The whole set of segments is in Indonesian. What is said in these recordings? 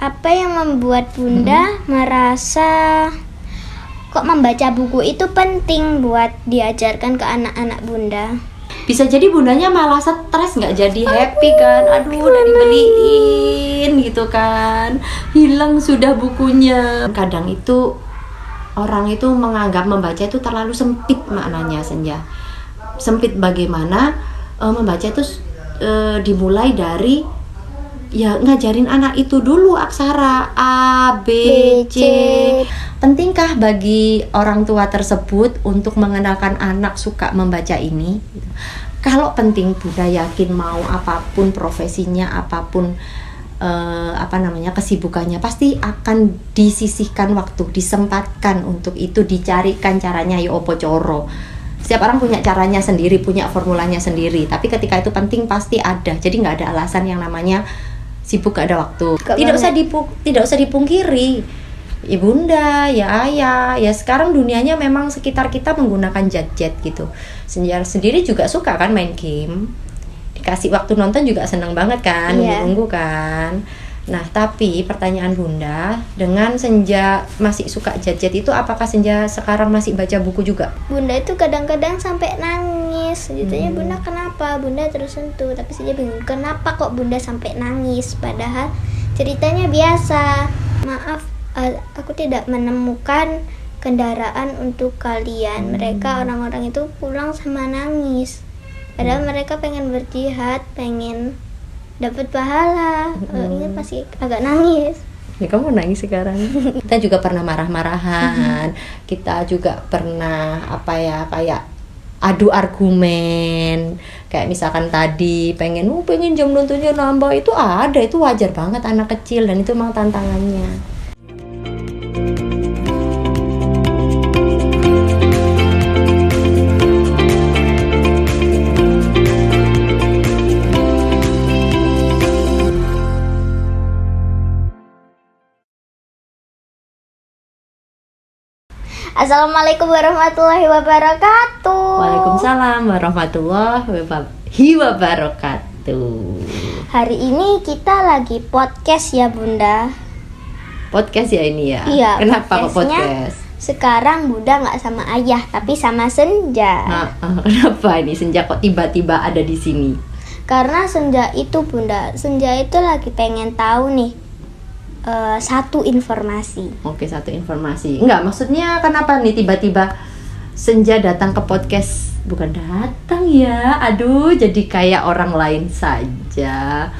Apa yang membuat Bunda merasa kok membaca buku itu penting buat diajarkan ke anak-anak Bunda? Bisa jadi bundanya malah stres, nggak jadi happy kan. Aduh, udah dibeliin gitu kan, hilang sudah bukunya. Kadang itu orang itu menganggap membaca itu terlalu sempit maknanya, Senja. Sempit bagaimana? Membaca itu dimulai dari ya ngajarin anak itu dulu aksara A, B, C. Pentingkah bagi orang tua tersebut untuk mengenalkan anak suka membaca ini? Kalau penting, Bunda yakin mau apapun profesinya, apapun kesibukannya, pasti akan disisihkan waktu, disempatkan untuk itu, dicarikan caranya. Ya opo coro. Setiap orang punya caranya sendiri, punya formulanya sendiri. Tapi ketika itu penting pasti ada. Jadi nggak ada alasan yang namanya sibuk gak ada waktu. Tidak usah dipungkiri. Ya Bunda, ya Ayah, ya sekarang dunianya memang sekitar kita menggunakan gadget gitu. Senja sendiri juga suka kan main game. Dikasih waktu nonton juga senang banget kan, nunggu kan. Nah, tapi pertanyaan Bunda, dengan Senja masih suka gadget itu, apakah Senja sekarang masih baca buku juga? Bunda itu kadang-kadang sampai nangis. Ditanya Bunda kenapa? Bunda terus sentuh, tapi Senja bingung kenapa kok Bunda sampai nangis, padahal ceritanya biasa. Maaf, aku tidak menemukan kendaraan untuk kalian. Mereka orang-orang itu pulang sama nangis. Padahal mereka pengen berjihad, pengen dapat pahala. Ini pasti agak nangis. Ya kamu nangis sekarang. Kita juga pernah marah-marahan. Kita juga pernah kayak adu argumen. Kayak misalkan tadi pengen jam nontonnya nambah, itu ada, itu wajar banget anak kecil dan itu memang tantangannya. Assalamualaikum warahmatullahi wabarakatuh. Waalaikumsalam warahmatullahi wabarakatuh. Hari ini kita lagi podcast ya Bunda. Podcast ya ini ya? Iya. Kenapa kok podcast? Sekarang Bunda nggak sama Ayah tapi sama Senja. Kenapa ini Senja kok tiba-tiba ada di sini? Karena Senja itu Bunda, Senja itu lagi pengen tahu nih satu informasi. Oke, satu informasi. Enggak, maksudnya kenapa nih tiba-tiba Senja datang ke podcast? Bukan datang ya, aduh jadi kayak orang lain saja.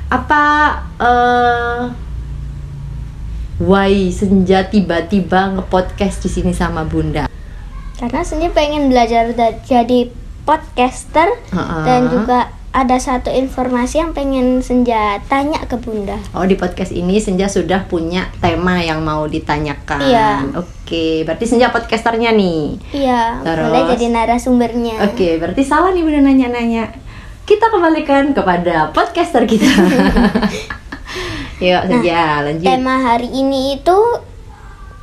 Apa why Senja tiba-tiba nge-podcast di sini sama Bunda? Karena Senja pengen belajar jadi podcaster dan juga ada satu informasi yang pengen Senja tanya ke Bunda. Oh, di podcast ini Senja sudah punya tema yang mau ditanyakan. Iya. Oke, berarti Senja podcasternya nih. Iya, Terus, boleh jadi narasumbernya. Oke, berarti salah nih Bunda nanya-nanya. Kita kembalikan kepada podcaster kita. Yuk, Senja, lanjut. Tema hari ini itu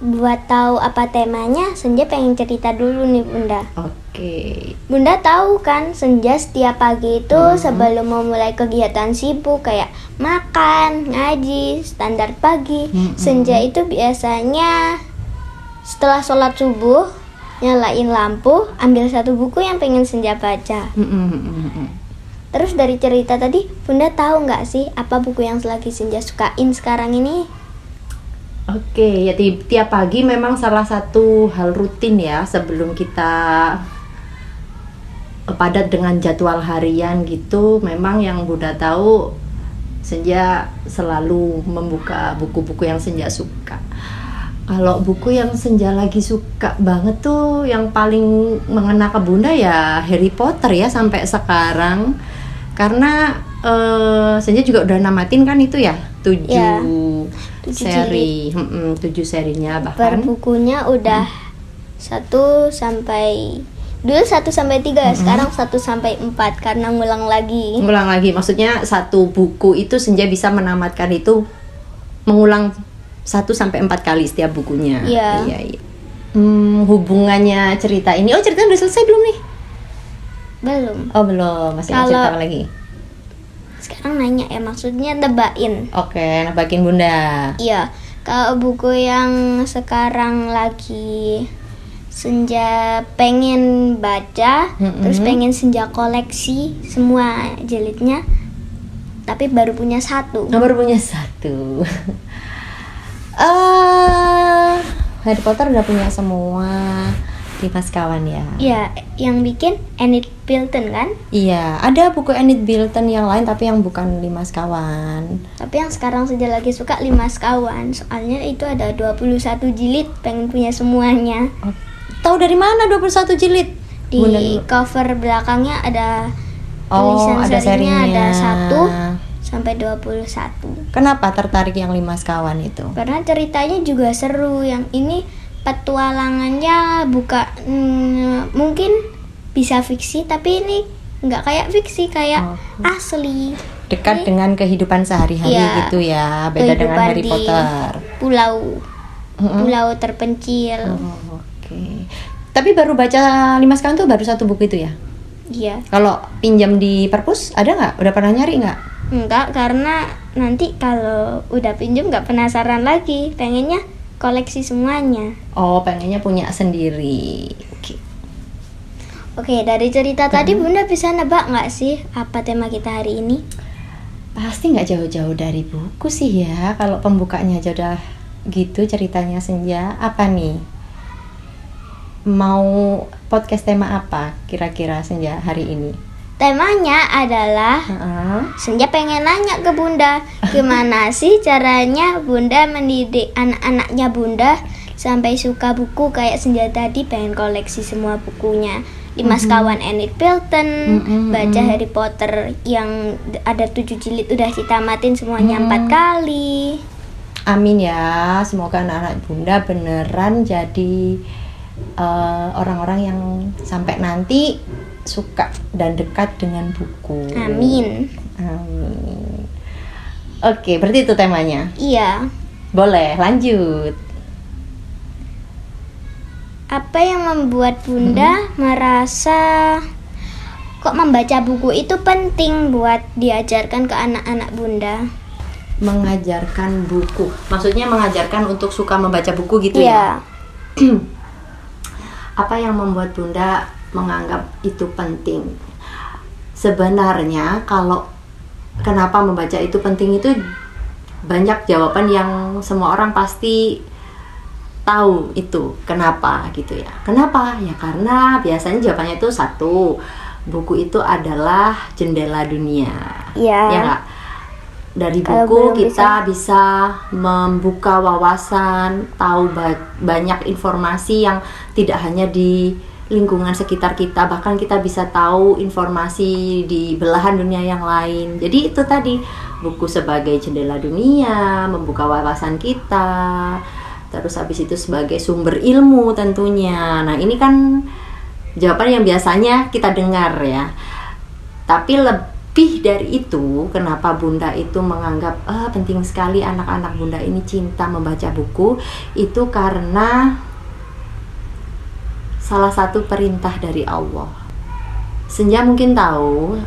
buat tahu apa temanya, Senja pengen cerita dulu nih Bunda. Oke. Bunda tahu kan Senja setiap pagi itu sebelum mau mulai kegiatan sibuk kayak makan, ngaji, standar pagi, Senja itu biasanya setelah sholat subuh nyalain lampu, ambil satu buku yang pengen Senja baca. Terus dari cerita tadi Bunda tahu nggak sih apa buku yang lagi Senja sukain sekarang ini? Oke, ya tiap pagi memang salah satu hal rutin ya sebelum kita padat dengan jadwal harian gitu. Memang yang Bunda tahu, Senja selalu membuka buku-buku yang Senja suka. Kalau buku yang Senja lagi suka banget tuh yang paling mengena ke Bunda ya Harry Potter ya sampai sekarang. Karena Senja juga udah namatin kan itu ya 7 seri, 7 serinya, bahkan per bukunya udah 1 sampai dulu 1 sampai 3, sekarang 1 sampai 4 karena ngulang lagi. Maksudnya satu buku itu Senja bisa menamatkan itu mengulang 1 sampai 4 kali setiap bukunya. Iya. Hubungannya cerita ini, ceritanya udah selesai belum nih? Belum. Oh belum, masih cerita lagi. Sekarang nanya ya, maksudnya tebakin. Oke, nebakin Bunda. Iya, kalau buku yang sekarang lagi Senja pengen baca, terus pengen Senja koleksi semua jilidnya, tapi baru punya 1. Baru punya 1. Harry Potter udah punya semua 5 sekawan ya. Iya, yang bikin Enid Blyton kan? Iya, ada buku Enid Blyton yang lain tapi yang bukan 5 sekawan. Tapi yang sekarang Senja lagi suka 5 sekawan. Soalnya itu ada 21 jilid, pengen punya semuanya. Oh, tahu dari mana 21 jilid? Di cover belakangnya ada tulisan ada serinya, serinya. ada 1 sampai 21. Kenapa tertarik yang 5 sekawan itu? Karena ceritanya juga seru. Yang ini petualangannya mungkin bisa fiksi, tapi ini nggak kayak fiksi, kayak asli. Dekat dengan kehidupan sehari-hari gitu ya, beda dengan Harry Kehidupan di Potter. Pulau terpencil. Oke. Tapi baru baca 5 sekawan tuh baru 1 buku itu ya? Iya. Kalau pinjam di perpus ada nggak? Udah pernah nyari nggak? Enggak, karena nanti kalau udah pinjam nggak penasaran lagi, pengennya koleksi semuanya. Oh, pengennya punya sendiri. Oke, dari cerita tadi Bunda bisa nebak nggak sih apa tema kita hari ini? Pasti nggak jauh-jauh dari buku sih ya. Kalau pembukanya aja udah gitu ceritanya Senja. Apa nih? Mau podcast tema apa kira-kira Senja hari ini? Temanya adalah Senja pengen nanya ke Bunda, gimana sih caranya Bunda mendidik anak-anaknya Bunda sampai suka buku kayak Senja tadi, pengen koleksi semua bukunya. 5 sekawan Enid Blyton, baca Harry Potter yang ada 7 jilid udah ditamatin semuanya 4 kali. Amin ya, semoga anak-anak Bunda beneran jadi orang-orang yang sampai nanti suka dan dekat dengan buku. Amin. Amin. Oke, berarti itu temanya. Iya. Boleh, lanjut. Apa yang membuat Bunda merasa kok membaca buku itu penting buat diajarkan ke anak-anak Bunda? Mengajarkan buku. Maksudnya mengajarkan untuk suka membaca buku gitu Iya. ya? Apa yang membuat Bunda menganggap itu penting? Sebenarnya kalau kenapa membaca itu penting itu banyak jawaban yang semua orang pasti tahu itu kenapa gitu ya. Kenapa? Ya karena biasanya jawabannya itu 1, buku itu adalah jendela dunia. Iya. Ya nggak? Dari Kalau buku belum kita bisa membuka wawasan, tahu banyak informasi yang tidak hanya di lingkungan sekitar kita, bahkan kita bisa tahu informasi di belahan dunia yang lain. Jadi itu tadi, buku sebagai jendela dunia, membuka wawasan kita, terus habis itu sebagai sumber ilmu tentunya. Nah ini kan jawaban yang biasanya kita dengar ya. Tapi lebih dari itu, kenapa Bunda itu menganggap penting sekali anak-anak Bunda ini cinta membaca buku, itu karena salah satu perintah dari Allah. Senja mungkin tahu,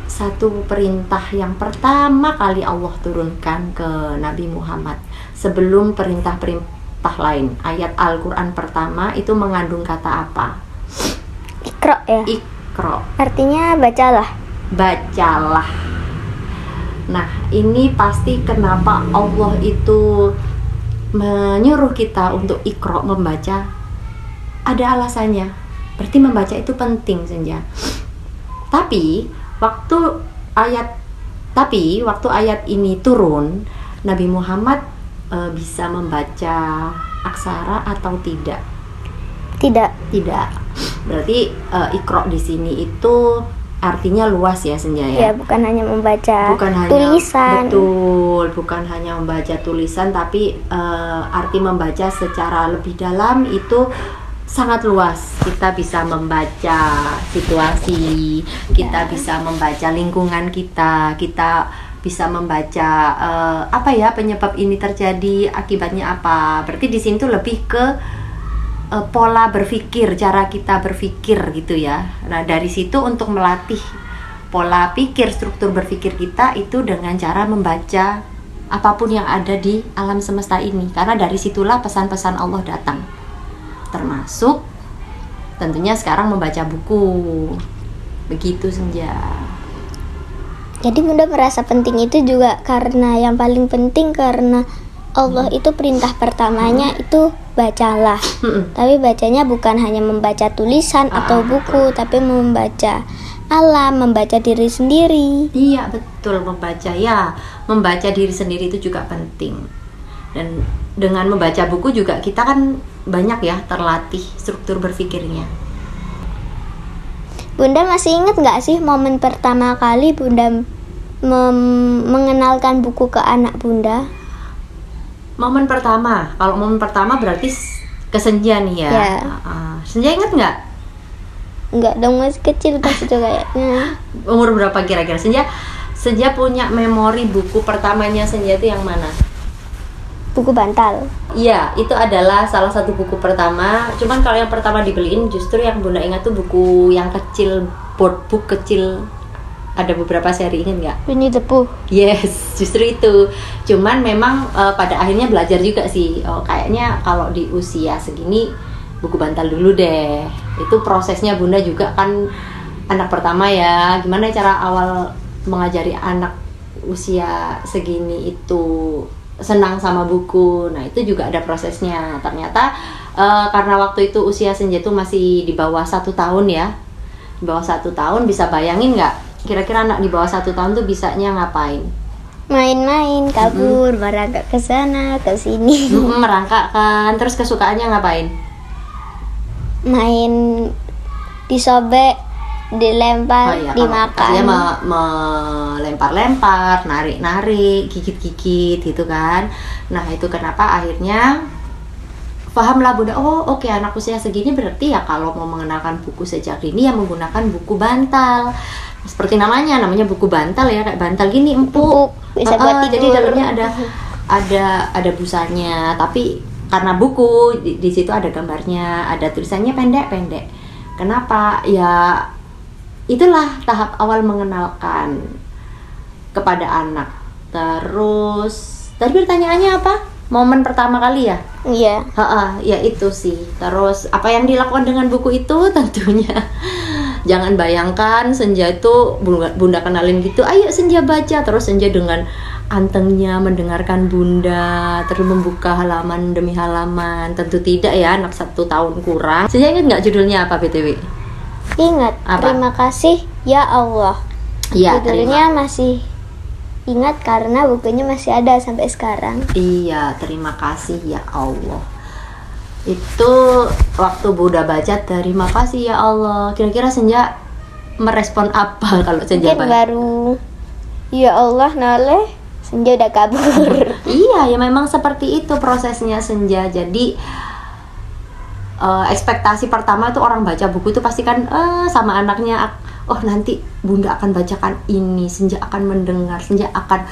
satu perintah yang pertama kali Allah turunkan ke Nabi Muhammad sebelum perintah-perintah lain. Ayat Al-Quran pertama itu mengandung kata apa? Iqra ya? Iqra. Artinya bacalah. Bacalah. Nah, ini pasti kenapa Allah itu menyuruh kita untuk Iqra, membaca. Ada alasannya. Berarti membaca itu penting, Senja. Tapi waktu ayat ini turun, Nabi Muhammad bisa membaca aksara atau tidak? Tidak. Berarti Iqra di sini itu artinya luas ya, Senja ya. Ya, bukan hanya membaca tulisan. tulisan. Betul, bukan hanya membaca tulisan, tapi arti membaca secara lebih dalam itu sangat luas. Kita bisa membaca situasi, kita bisa membaca lingkungan kita bisa membaca penyebab ini terjadi, akibatnya apa. Berarti di sini tuh lebih ke pola berpikir, cara kita berpikir gitu ya. Nah dari situ untuk melatih pola pikir, struktur berpikir kita itu dengan cara membaca apapun yang ada di alam semesta ini. Karena dari situlah pesan-pesan Allah datang. Termasuk tentunya sekarang membaca buku. Begitu Senja. Jadi Bunda merasa penting itu juga karena yang paling penting karena Allah itu perintah pertamanya itu bacalah. Tapi bacanya bukan hanya membaca tulisan atau buku, tapi membaca alam, membaca diri sendiri. Iya betul, membaca ya. Membaca diri sendiri itu juga penting. Dan dengan membaca buku juga kita kan banyak ya terlatih struktur berpikirnya. Bunda masih ingat nggak sih momen pertama kali Bunda mengenalkan buku ke anak Bunda? Momen pertama, kalau momen pertama berarti ke Senja nih ya. Ya. Senja ingat nggak? Nggak dong, masih kecil pas itu kayaknya. Umur berapa kira-kira? Senja punya memori buku pertamanya Senja itu yang mana? Buku bantal. Iya, itu adalah salah satu buku pertama. Cuman kalau yang pertama dibeliin justru yang Bunda ingat tuh buku yang kecil, board book kecil. Ada beberapa seri, ingat nggak? Winnie the Pooh. Yes, justru itu. Cuman memang pada akhirnya belajar juga sih. Oh, kayaknya kalau di usia segini buku bantal dulu deh. Itu prosesnya Bunda juga kan anak pertama ya. Gimana cara awal mengajari anak usia segini itu senang sama buku. Nah, itu juga ada prosesnya. Ternyata karena waktu itu usia Senja itu masih di bawah 1 tahun ya. Di bawah 1 tahun, bisa bayangin nggak? Kira-kira anak di bawah 1 tahun tuh bisanya ngapain? Main-main, kabur, merangkak ke sana, ke sini. Merangkak kan. Terus kesukaannya ngapain? Main disobek, dilempar, dimakan. Artinya melempar-lempar, narik-narik, gigit-gigit gitu kan. Nah, itu kenapa akhirnya pahamlah Bunda, oh oke, anak usia segini berarti ya kalau mau mengenalkan buku sejak dini ya menggunakan buku bantal. Seperti namanya buku bantal ya, kayak bantal gini empuk. Bisa buat Jadi dalamnya ada busanya, tapi karena buku di situ ada gambarnya, ada tulisannya pendek-pendek. Kenapa? Ya itulah tahap awal mengenalkan kepada anak. Terus tadi pertanyaannya apa? Momen pertama kali ya? Iya. Ya itu sih. Terus apa yang dilakukan dengan buku itu? Tentunya jangan bayangkan Senja itu Bunda kenalin gitu, ayo Senja baca, terus Senja dengan antengnya mendengarkan Bunda, terus membuka halaman demi halaman. Tentu tidak ya, anak 1 tahun kurang. Senja ingat nggak judulnya apa BTW? Ingat. Apa? Terima kasih ya Allah. Iya, judulnya masih ingat karena bukunya masih ada sampai sekarang. Iya, terima kasih ya Allah. Itu waktu Bunda baca terima kasih ya Allah. Kira-kira Senja merespon apa kalau Senja Mungkin baca? baru ya Allah noleh, Senja udah kabur. Iya, ya memang seperti itu prosesnya Senja. Jadi ekspektasi pertama itu orang baca buku itu pasti kan sama anaknya, oh nanti Bunda akan bacakan ini, Senja akan mendengar, Senja akan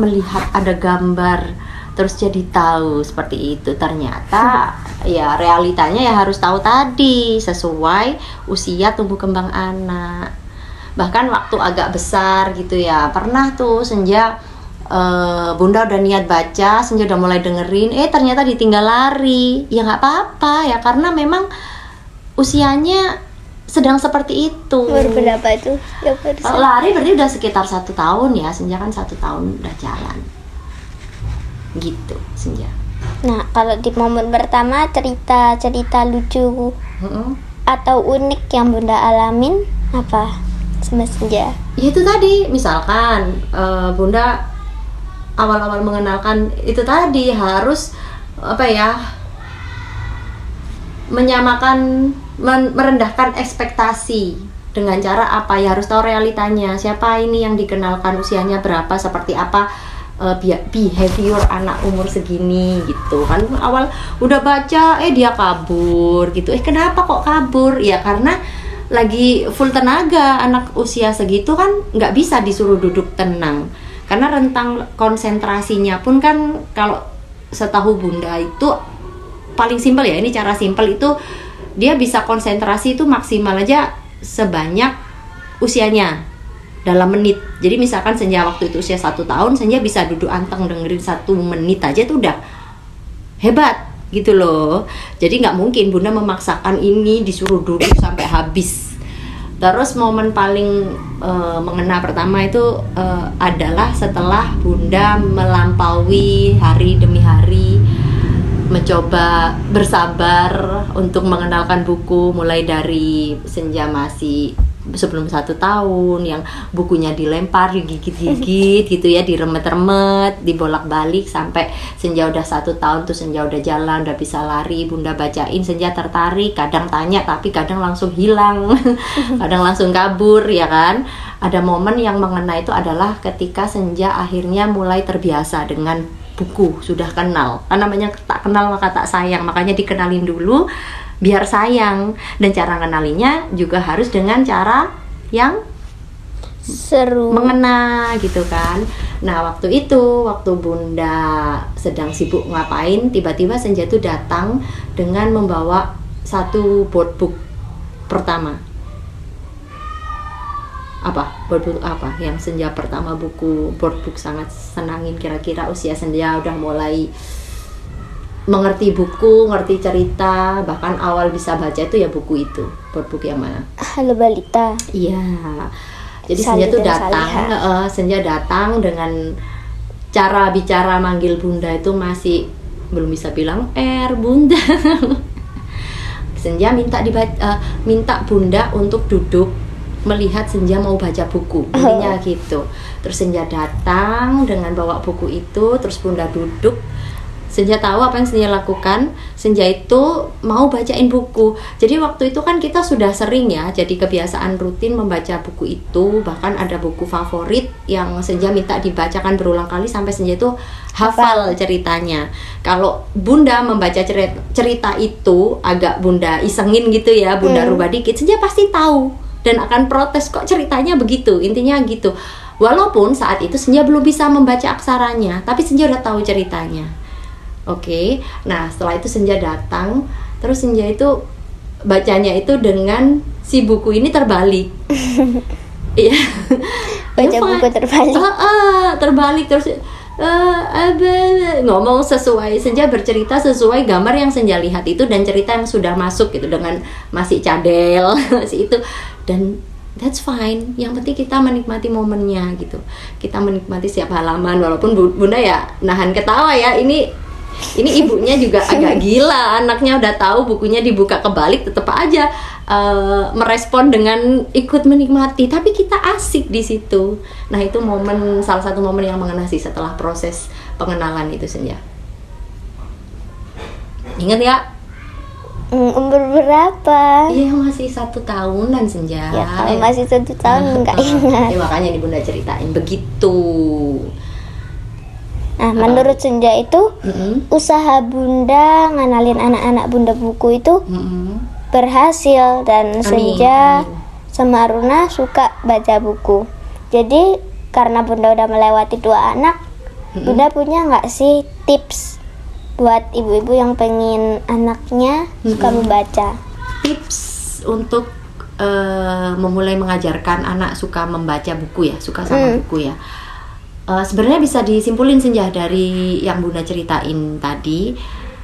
melihat ada gambar, terus jadi tahu seperti itu. Ternyata ya realitanya ya harus tahu tadi sesuai usia tumbuh kembang anak. Bahkan waktu agak besar gitu ya, pernah tuh Senja Bunda udah niat baca, Senja udah mulai dengerin, ternyata ditinggal lari. Ya nggak apa-apa ya, karena memang usianya sedang seperti itu. Umur berapa itu? Ya, lari berarti udah sekitar 1 tahun ya. Senja kan 1 tahun udah jalan gitu Senja. Nah, kalau di momen pertama cerita lucu atau unik yang Bunda alamin apa sama Senja? Ya itu tadi, misalkan Bunda awal-awal mengenalkan itu tadi harus menyamakan, merendahkan ekspektasi dengan cara apa ya, harus tahu realitanya. Siapa ini yang dikenalkan, usianya berapa, seperti apa behavior anak umur segini gitu kan. Awal udah baca dia kabur gitu. Kenapa kok kabur? Ya karena lagi full tenaga. Anak usia segitu kan nggak bisa disuruh duduk tenang, karena rentang konsentrasinya pun kan kalau setahu Bunda itu paling simpel ya, ini cara simpel itu dia bisa konsentrasi itu maksimal aja sebanyak usianya. dalam menit. Jadi misalkan Senja waktu itu usia 1 tahun, Senja bisa duduk anteng dengerin 1 menit aja tuh udah hebat gitu loh. Jadi nggak mungkin Bunda memaksakan ini disuruh duduk sampai habis. Terus momen paling mengena pertama itu adalah setelah Bunda melampaui hari demi hari mencoba bersabar untuk mengenalkan buku, mulai dari Senja masih sebelum 1 tahun yang bukunya dilempar, digigit-gigit gitu ya, diremet-remet, dibolak-balik, sampai Senja udah 1 tahun tuh Senja udah jalan, udah bisa lari, Bunda bacain, Senja tertarik, kadang tanya tapi kadang langsung hilang, kadang langsung kabur ya kan. Ada momen yang mengena itu adalah ketika Senja akhirnya mulai terbiasa dengan buku, sudah kenal. Kan namanya tak kenal maka tak sayang, makanya dikenalin dulu biar sayang. Dan cara kenalinya juga harus dengan cara yang Seru. mengena gitu kan. Nah waktu itu, waktu Bunda sedang sibuk ngapain, tiba-tiba Senja tuh datang dengan membawa 1 board book pertama. Apa? Board book apa? Yang Senja pertama buku board book sangat senangin, kira-kira usia Senja udah mulai mengerti buku, ngerti cerita, bahkan awal bisa baca itu ya buku itu. Board book yang mana? Halo Balita. Iya. Jadi Salih Senja tuh dan datang, Senja datang dengan cara bicara manggil Bunda itu masih belum bisa bilang Bunda. Senja minta Bunda untuk duduk melihat Senja mau baca buku, intinya gitu. Terus Senja datang dengan bawa buku itu, terus Bunda duduk. Senja tahu apa yang Senja lakukan. Senja itu mau bacain buku. Jadi waktu itu kan kita sudah sering ya, jadi kebiasaan rutin membaca buku itu. Bahkan ada buku favorit yang Senja minta dibacakan berulang kali sampai Senja itu hafal ceritanya. Kalau Bunda membaca cerita itu agak Bunda isengin gitu ya, Bunda rubah dikit, Senja pasti tahu dan akan protes, kok ceritanya begitu, intinya gitu. Walaupun saat itu Senja belum bisa membaca aksaranya, tapi Senja udah tahu ceritanya. Oke, nah setelah itu Senja datang, terus Senja itu bacanya itu dengan si buku ini terbalik. Iya. Baca buku terbalik. Terbalik terus ngomong sesuai, Senja bercerita sesuai gambar yang Senja lihat itu dan cerita yang sudah masuk gitu, dengan masih cadel masih itu, dan that's fine. Yang penting kita menikmati momennya gitu. Kita menikmati setiap halaman, walaupun Bunda ya nahan ketawa ya. Ini ibunya juga agak gila, anaknya udah tahu bukunya dibuka kebalik tetap aja merespon dengan ikut menikmati, tapi kita asik di situ. Nah itu salah satu momen yang mengena sih setelah proses pengenalan itu Senja. Ingat ya? Umur berapa? Iya masih 1 tahunan Senja. Ya kalau masih 1 tahun nggak ingat. Ya makanya nih Bunda ceritain begitu. Nah, menurut Senja itu usaha Bunda ngenalin anak-anak Bunda buku itu berhasil, dan Senja sama Aruna suka baca buku. Jadi karena Bunda udah melewati 2 anak, Bunda punya nggak sih tips buat ibu-ibu yang pengen anaknya suka membaca? Tips untuk memulai mengajarkan anak suka membaca buku ya, suka sama buku ya. Sebenarnya bisa disimpulin Senja dari yang Bunda ceritain tadi.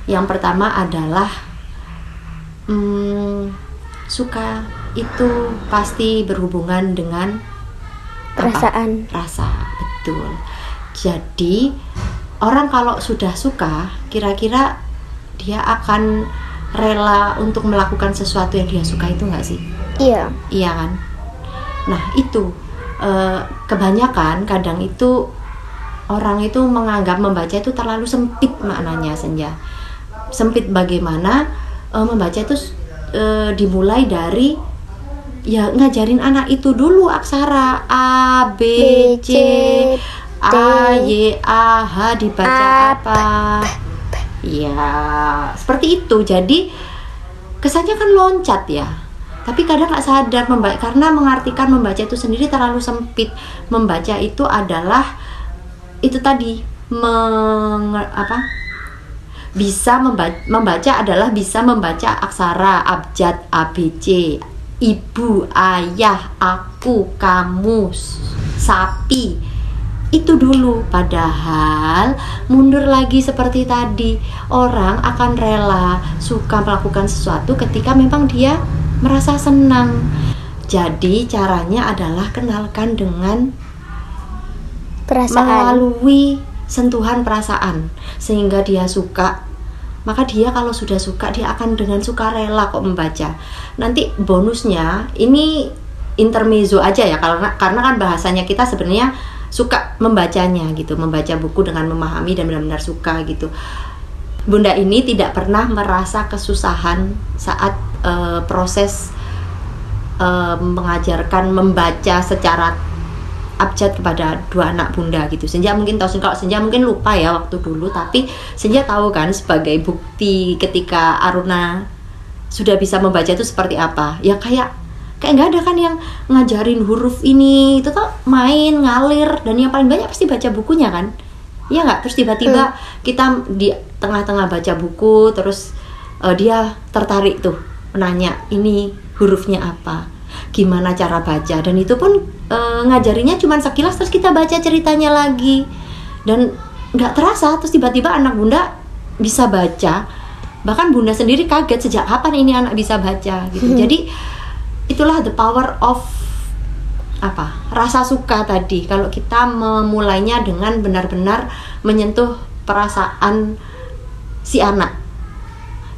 Yang pertama adalah suka itu pasti berhubungan dengan Perasaan. Rasa, betul. Jadi orang kalau sudah suka, kira-kira dia akan rela untuk melakukan sesuatu yang dia suka itu nggak sih? Iya. Iya kan? Nah itu kebanyakan kadang itu orang itu menganggap membaca itu terlalu sempit maknanya Senja. Sempit bagaimana? Membaca itu dimulai dari ya ngajarin anak itu dulu aksara A, B, C, A, Y, A, H dibaca apa. Ya seperti itu. Jadi kesannya kan loncat ya, tapi kadang nggak sadar karena mengartikan membaca itu sendiri terlalu sempit. Membaca itu adalah itu tadi membaca adalah bisa membaca aksara abjad A, B, C. ibu, ayah, aku, kamu, sapi. Itu dulu. Padahal mundur lagi seperti tadi, orang akan rela suka melakukan sesuatu ketika memang dia merasa senang. Jadi caranya adalah kenalkan dengan Perasaan. melalui sentuhan perasaan sehingga dia suka. Maka dia kalau sudah suka, dia akan dengan sukarela kok membaca. Nanti bonusnya ini intermezzo aja ya, karena kan bahasanya kita sebenarnya suka membacanya gitu, membaca buku dengan memahami dan benar-benar suka gitu. Bunda ini tidak pernah merasa kesusahan saat proses mengajarkan membaca secara abjad kepada dua anak Bunda gitu. Senja mungkin tahu, kalau Senja mungkin lupa ya waktu dulu, tapi Senja tahu kan sebagai bukti ketika Aruna sudah bisa membaca itu seperti apa. Ya kayak nggak ada kan yang ngajarin huruf ini, itu tuh main ngalir, dan yang paling banyak pasti baca bukunya kan. Iya nggak? Terus tiba-tiba kita di tengah-tengah baca buku, terus dia tertarik tuh menanya ini hurufnya apa, gimana cara baca, dan itu pun ngajarinya cuma sekilas, terus kita baca ceritanya lagi, dan nggak terasa terus tiba-tiba anak Bunda bisa baca. Bahkan Bunda sendiri kaget sejak kapan ini anak bisa baca gitu. Jadi itulah the power of rasa suka tadi. Kalau kita memulainya dengan benar-benar menyentuh perasaan si anak.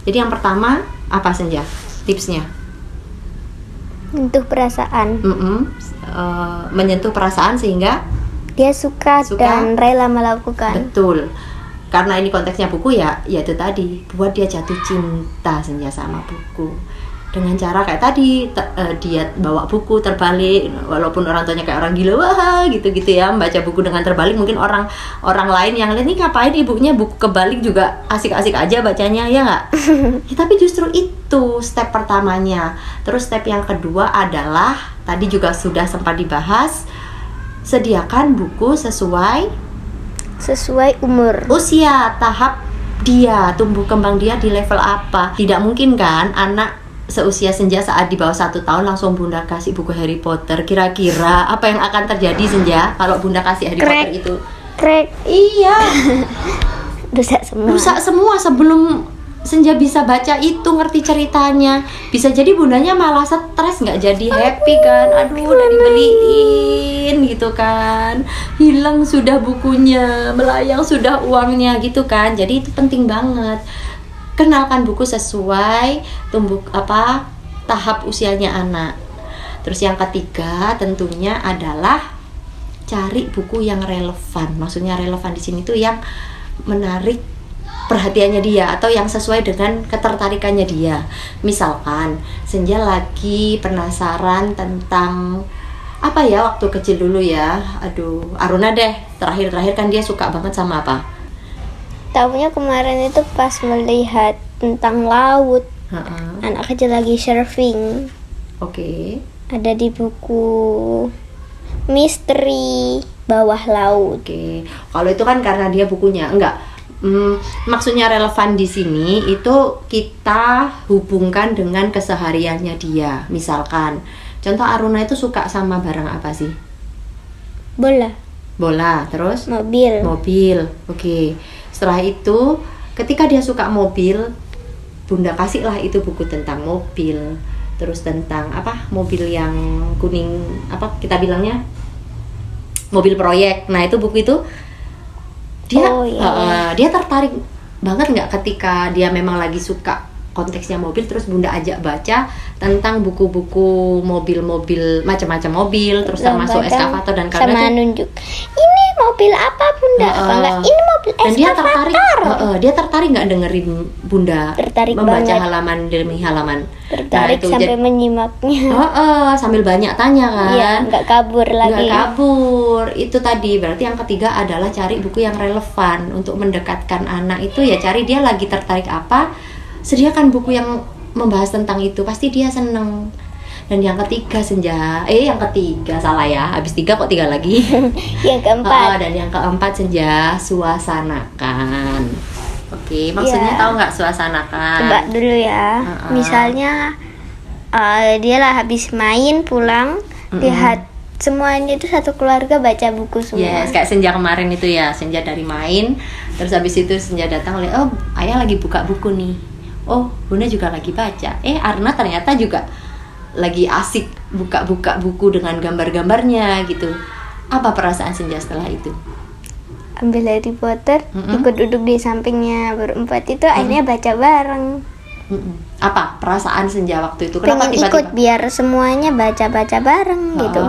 Jadi yang pertama apa Senja tipsnya? Menyentuh perasaan. Menyentuh perasaan sehingga Dia suka dan rela melakukan. Betul. Karena ini konteksnya buku ya itu tadi, buat dia jatuh cinta Senja sama buku. Dengan cara kayak tadi, dia bawa buku terbalik, walaupun orang tuanya kayak orang gila, wah gitu-gitu ya, membaca buku dengan terbalik. Mungkin orang lain yang lihat, nih ngapain ibunya buku kebalik juga asik-asik aja bacanya, ya nggak? Ya, tapi justru itu step pertamanya. Terus step yang kedua adalah, tadi juga sudah sempat dibahas, sediakan buku sesuai umur, usia, tahap dia, tumbuh kembang dia di level apa. Tidak mungkin kan anak seusia Senja saat di bawah 1 tahun langsung Bunda kasih buku Harry Potter. Kira-kira apa yang akan terjadi Senja kalau Bunda kasih Harry Potter itu? Crack. Iya. Rusak semua. Sebelum Senja bisa baca itu, ngerti ceritanya, bisa jadi Bundanya malah stres, nggak jadi happy kan. Aduh, udah dibeliin gitu kan, hilang sudah bukunya, melayang sudah uangnya gitu kan. Jadi itu penting banget. Kenalkan buku sesuai tahap usianya anak. Terus yang ketiga tentunya adalah cari buku yang relevan. Maksudnya relevan di sini tuh yang menarik perhatiannya dia atau yang sesuai dengan ketertarikannya dia. Misalkan Senja lagi penasaran tentang waktu kecil dulu ya. Aduh, Aruna deh. Terakhir kan dia suka banget sama apa? Tahunya kemarin itu pas melihat tentang laut. Anak kecil lagi surfing. Oke. Ada di buku Misteri Bawah Laut. Oke. Kalau itu kan karena dia bukunya enggak. Maksudnya relevan di sini itu kita hubungkan dengan kesehariannya dia. Misalkan, contoh Aruna itu suka sama barang apa sih? Bola, terus? Mobil. Oke. Setelah itu, ketika dia suka mobil, Bunda kasihlah itu buku tentang mobil. Terus tentang mobil yang kuning, kita bilangnya mobil proyek. Nah, itu buku itu dia tertarik banget nggak ketika dia memang lagi suka konteksnya mobil, terus Bunda ajak baca tentang buku-buku mobil-mobil, macam-macam mobil, terus termasuk eskavator dan sama nunjuk, ini mobil apa Bunda? Ini mobil eskavator. Dan dia tertarik nggak dengerin Bunda membaca banget. Halaman demi halaman. Tertarik sampai menyimaknya. Sambil banyak tanya kan. Iya, nggak kabur lagi. Itu tadi berarti yang ketiga adalah cari buku yang relevan untuk mendekatkan anak itu. Ya cari dia lagi tertarik apa, sediakan buku yang membahas tentang itu, pasti dia seneng. Dan yang ketiga salah ya, habis 3 kok 3 lagi. Yang keempat. Dan yang keempat Senja, suasanakan. Oke, maksudnya tahu nggak suasanakan? Coba dulu ya. Misalnya Dia lah habis main pulang lihat semuanya itu satu keluarga baca buku semua. Yes, kayak Senja kemarin itu ya, Senja dari main, terus habis itu Senja datang lihat, oh ayah lagi buka buku nih, oh bunda juga lagi baca, Arna ternyata juga lagi asik buka-buka buku dengan gambar-gambarnya gitu. Apa perasaan Senja setelah itu? Ambil Harry Potter, ikut duduk di sampingnya berempat itu, akhirnya baca bareng. Apa perasaan Senja waktu itu? Kenapa Pengen tiba-tiba ikut biar semuanya baca-baca bareng gitu.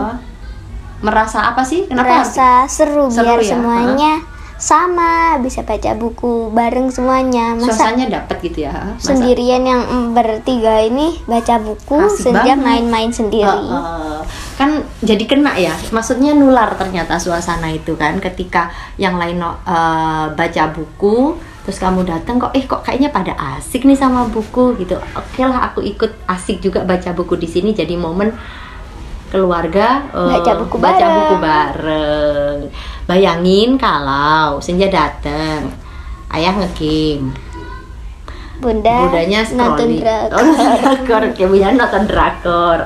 Merasa apa sih? Kenapa Merasa seru biar ya? semuanya sama, bisa baca buku bareng semuanya. Masa suasananya dapat gitu ya? sendirian yang bertiga ini baca buku, Asik Senja banget. main-main sendiri. Kan jadi kena ya, maksudnya nular ternyata suasana itu kan, ketika yang lain baca buku, terus kamu datang kok kayaknya pada asik nih sama buku gitu. Oke lah, aku ikut asik juga baca buku di sini, jadi momen keluarga Baca buku bareng. Bayangin kalau Senja datang, ayah nge-game, Bundanya nonton scrolling. drakor. Oke, Bunda nonton drakor.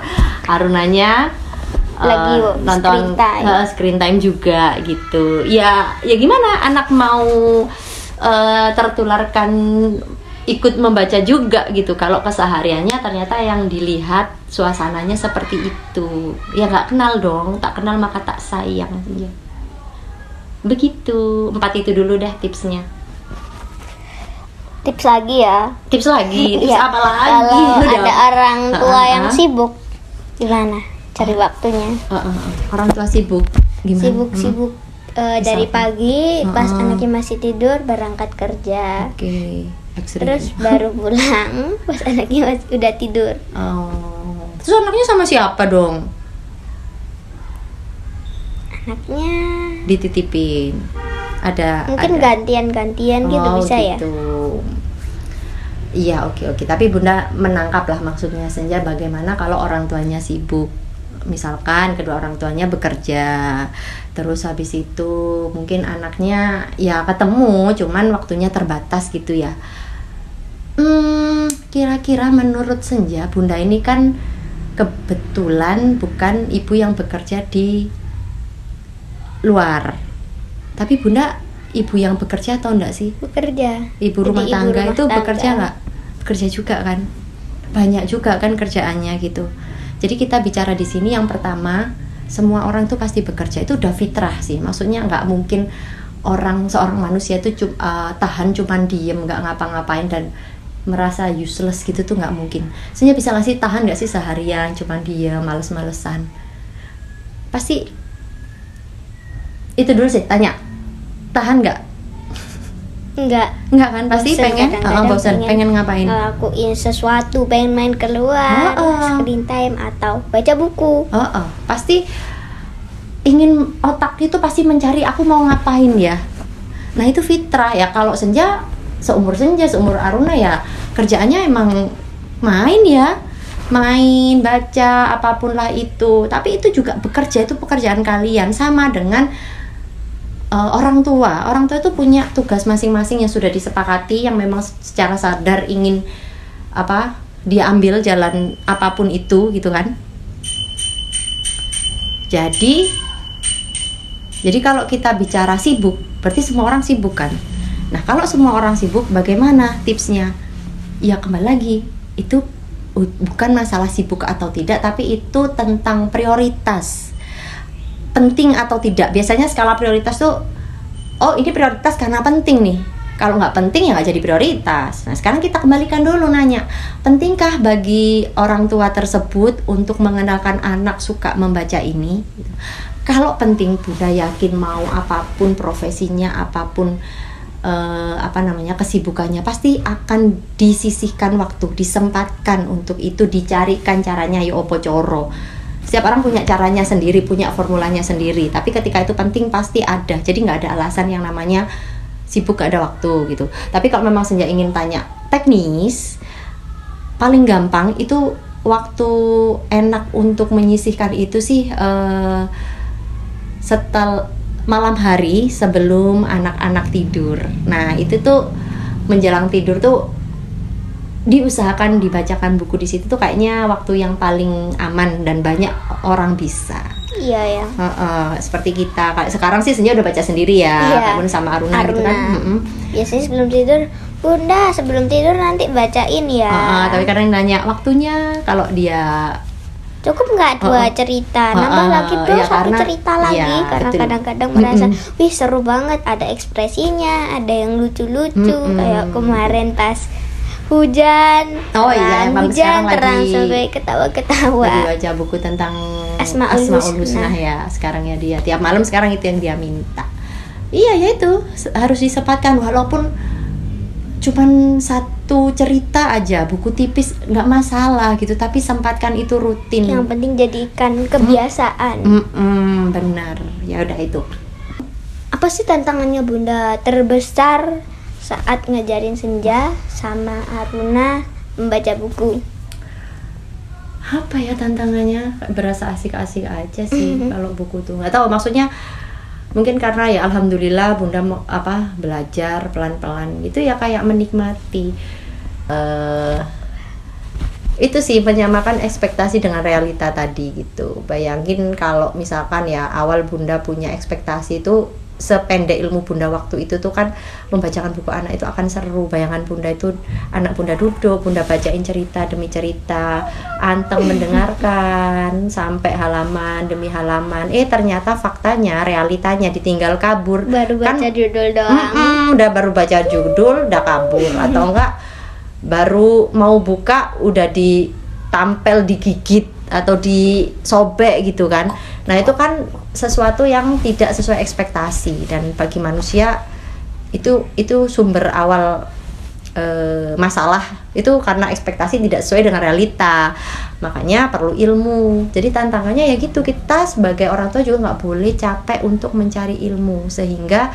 Harunanya Lagi nonton screen time juga gitu. Ya gimana, anak mau tertularkan ikut membaca juga gitu. Kalau kesehariannya ternyata yang dilihat suasananya seperti itu, ya nggak kenal dong, tak kenal maka tak sayang aja. Begitu. 4 itu dulu deh tipsnya. Tips lagi ya. Tips Iya. apa lagi? Kalau Udah. ada orang tua yang sibuk, gimana cari waktunya? Orang tua sibuk gimana? Sibuk dari pagi pas anaknya masih tidur berangkat kerja. Oke. Terus baru pulang pas anaknya masih udah tidur. Terus anaknya sama siapa dong? Anaknya Dititipin. mungkin ada. gantian gitu bisa ya. Iya, oke. Tapi Bunda menangkap lah maksudnya Senja, bagaimana kalau orang tuanya sibuk. Misalkan kedua orang tuanya bekerja, terus habis itu mungkin anaknya ya ketemu, cuman waktunya terbatas gitu ya. Kira-kira menurut Senja, Bunda ini kan kebetulan bukan ibu yang bekerja di luar. Tapi Bunda ibu yang bekerja atau enggak sih? Bekerja. Ibu rumah tangga itu bekerja nggak? Bekerja juga kan? Banyak juga kan kerjaannya gitu. Jadi kita bicara di sini yang pertama, semua orang tuh pasti bekerja, itu udah fitrah sih. Maksudnya nggak mungkin seorang manusia itu tahan cuman diem nggak ngapa-ngapain dan merasa useless gitu tuh nggak mungkin. Sebenarnya bisa nggak sih tahan nggak sih seharian cuman diem males-malesan? Pasti itu dulu sih tanya, tahan nggak? Enggak kan, pasti bosen, pengen kadang-kadang bosan, pengen ngapain? ngelakuin sesuatu, pengen main keluar, screen time atau baca buku. Pasti ingin, otak itu pasti mencari aku mau ngapain ya. Nah itu fitrah ya. Kalau Senja, seumur Aruna ya kerjaannya emang main ya, main, baca, apapun lah itu. Tapi itu juga bekerja, itu pekerjaan kalian. Sama dengan orang tua itu punya tugas masing-masing yang sudah disepakati, yang memang secara sadar ingin dia ambil jalan apapun itu gitu kan. Jadi kalau kita bicara sibuk, berarti semua orang sibuk kan. Nah kalau semua orang sibuk, bagaimana tipsnya? Ya kembali lagi, itu bukan masalah sibuk atau tidak, tapi itu tentang prioritas. Penting atau tidak. Biasanya skala prioritas tuh, ini prioritas karena penting nih. Kalau nggak penting ya nggak jadi prioritas. Nah sekarang kita kembalikan dulu nanya, pentingkah bagi orang tua tersebut untuk mengenalkan anak suka membaca ini? Kalau penting, Bunda yakin mau apapun profesinya, apapun kesibukannya, pasti akan disisihkan waktu, disempatkan untuk itu, dicarikan caranya. Ya opo coro. Setiap orang punya caranya sendiri, punya formulanya sendiri. Tapi ketika itu penting pasti ada. Jadi nggak ada alasan yang namanya sibuk gak ada waktu gitu. Tapi kalau memang Senja ingin tanya teknis, paling gampang itu waktu enak untuk menyisihkan itu sih setelah malam hari sebelum anak-anak tidur. Nah itu tuh menjelang tidur tuh diusahakan dibacakan buku di situ tuh kayaknya waktu yang paling aman dan banyak orang bisa. Iya ya. Seperti kita kayak sekarang sih Senja udah baca sendiri ya, Iya. Bun sama Aruna gitu kan. Biasanya sebelum tidur, Bunda sebelum tidur nanti bacain ya. Tapi kadang nanya waktunya, kalau dia Cukup nggak 2 cerita, nambah lagi bro ya, 1 karena- cerita lagi, iya, karena betul. kadang-kadang merasa, wih seru banget, ada ekspresinya, ada yang lucu-lucu, kayak kemarin pas hujan, Oh iya, emang sekarang terang lagi- sampai ketawa-ketawa. lagi baca buku tentang Asmaul Husna Husna. ya. Sekarang ya dia tiap malam sekarang itu yang dia minta. Iya ya itu harus disempatkan, walaupun cuman 1 cerita aja, buku tipis nggak masalah gitu, tapi sempatkan itu rutin. Yang penting jadikan kebiasaan. Benar, ya udah itu. Apa sih tantangannya Bunda terbesar saat ngajarin Senja sama Aruna membaca buku? Apa ya tantangannya? Berasa asik-asik aja sih kalau buku tuh. Nggak tahu, maksudnya mungkin karena ya alhamdulillah Bunda mau belajar pelan-pelan gitu ya, kayak menikmati. Itu sih menyamakan ekspektasi dengan realita tadi gitu. Bayangin kalau misalkan ya awal Bunda punya ekspektasi itu sependek ilmu Bunda waktu itu tuh kan, membacakan buku anak itu akan seru. Bayangan Bunda itu anak Bunda duduk, Bunda bacain cerita demi cerita, anteng mendengarkan sampai halaman demi halaman. Ternyata faktanya, realitanya ditinggal kabur. Baru baca Kan judul doang. udah baru baca judul udah kabur, atau enggak baru mau buka udah ditampel, digigit atau disobek gitu kan. Nah itu kan sesuatu yang tidak sesuai ekspektasi, dan bagi manusia itu sumber awal masalah itu karena ekspektasi tidak sesuai dengan realita. Makanya perlu ilmu. Jadi tantangannya ya gitu, kita sebagai orang tua juga nggak boleh capek untuk mencari ilmu, sehingga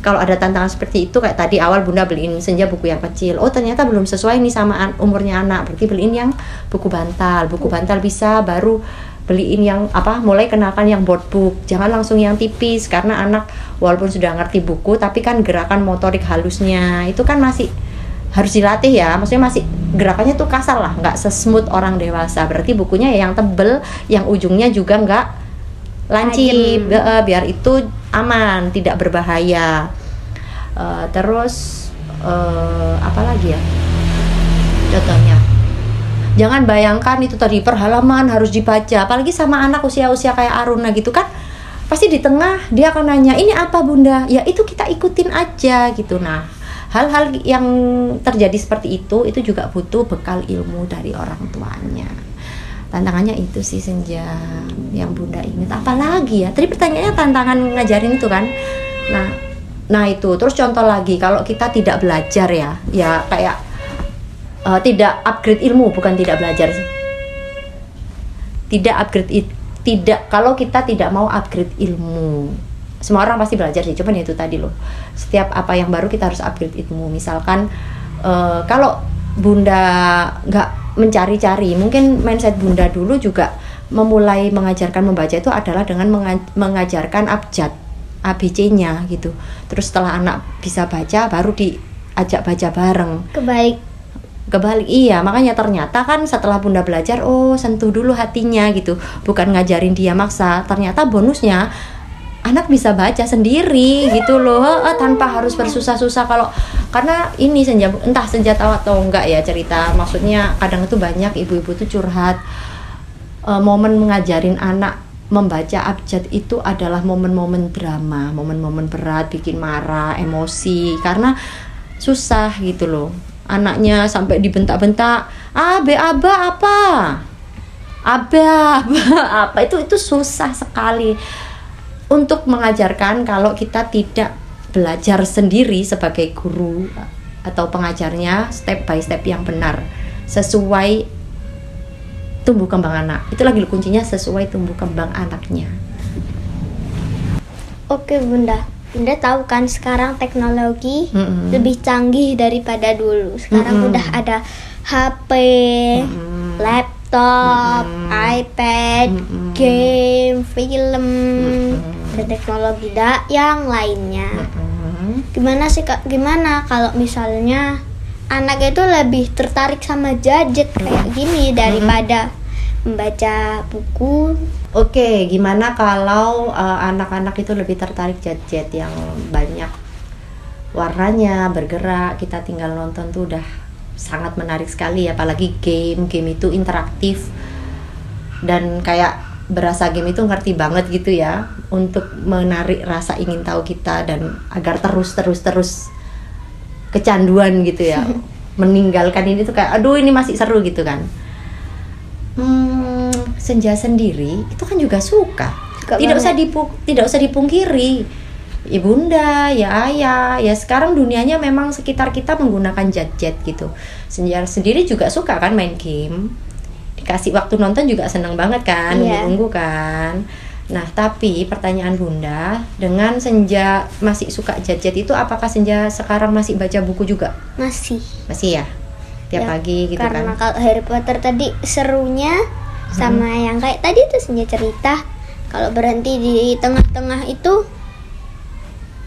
kalau ada tantangan seperti itu, kayak tadi awal Bunda beliin Senja buku yang kecil, ternyata belum sesuai nih sama umurnya anak, berarti beliin yang buku bantal bisa, baru beliin yang mulai kenalkan yang board book, jangan langsung yang tipis, karena anak walaupun sudah ngerti buku tapi kan gerakan motorik halusnya itu kan masih harus dilatih ya, maksudnya masih gerakannya tuh kasar lah, nggak sesmooth orang dewasa. Berarti bukunya ya yang tebel, yang ujungnya juga nggak lancip, biar itu aman, tidak berbahaya. Terus apa lagi ya contohnya, jangan bayangkan itu tadi per halaman harus dibaca, apalagi sama anak usia-usia kayak Aruna gitu kan, pasti di tengah dia akan nanya, ini apa Bunda? Ya itu kita ikutin aja gitu. Nah hal-hal yang terjadi seperti itu juga butuh bekal ilmu dari orang tuanya. Tantangannya itu sih Senja yang Bunda ingat. Apalagi ya, tadi pertanyaannya tantangan ngajarin itu kan. Nah itu, terus contoh lagi, kalau kita tidak belajar ya kayak tidak upgrade ilmu, bukan tidak belajar, kalau kita tidak mau upgrade ilmu. Semua orang pasti belajar sih, cuman itu tadi loh, setiap apa yang baru kita harus upgrade ilmu. Misalkan kalau Bunda nggak mencari-cari, mungkin mindset Bunda dulu juga memulai mengajarkan membaca itu adalah dengan mengajarkan abjad ABC-nya gitu. Terus setelah anak bisa baca baru diajak baca bareng. Kebalik, iya. Makanya ternyata kan setelah Bunda belajar, sentuh dulu hatinya gitu, bukan ngajarin dia maksa. Ternyata bonusnya anak bisa baca sendiri gitu loh, tanpa harus bersusah-susah. Karena ini entah Senja tahu atau enggak ya cerita, maksudnya kadang itu banyak ibu-ibu tuh curhat, momen mengajarin anak membaca abjad itu adalah momen-momen drama, momen-momen berat, bikin marah, emosi, karena susah gitu loh. Anaknya sampai dibentak-bentak, apa itu susah sekali untuk mengajarkan kalau kita tidak belajar sendiri sebagai guru atau pengajarnya step by step yang benar sesuai tumbuh kembang anak. Itu lagi kuncinya, sesuai tumbuh kembang anaknya. Oke Bunda tahu kan sekarang teknologi lebih canggih daripada dulu. Sekarang udah ada HP, laptop, iPad, game, film, dan teknologi yang lainnya. Gimana kalau misalnya anak itu lebih tertarik sama gadget kayak gini daripada membaca buku. Oke, gimana kalau anak-anak itu lebih tertarik gadget yang banyak warnanya, bergerak, kita tinggal nonton tuh udah sangat menarik sekali, apalagi game itu interaktif dan kayak berasa game itu ngerti banget gitu ya untuk menarik rasa ingin tahu kita dan agar terus kecanduan gitu ya. Meninggalkan ini tuh kayak aduh ini masih seru gitu kan. Senja sendiri itu kan juga suka. Tidak usah dipungkiri. Ibunda, ya ayah, ya sekarang dunianya memang sekitar kita menggunakan gadget gitu. Senja sendiri juga suka kan main game. Dikasih waktu nonton juga seneng banget kan, nunggu kan. Nah, tapi pertanyaan Bunda, dengan Senja masih suka gadget itu, apakah Senja sekarang masih baca buku juga? Masih ya? Tiap pagi gitu kan? Karena kalau Harry Potter tadi serunya sama yang kayak tadi tuh Senja cerita. Kalau berhenti di tengah-tengah itu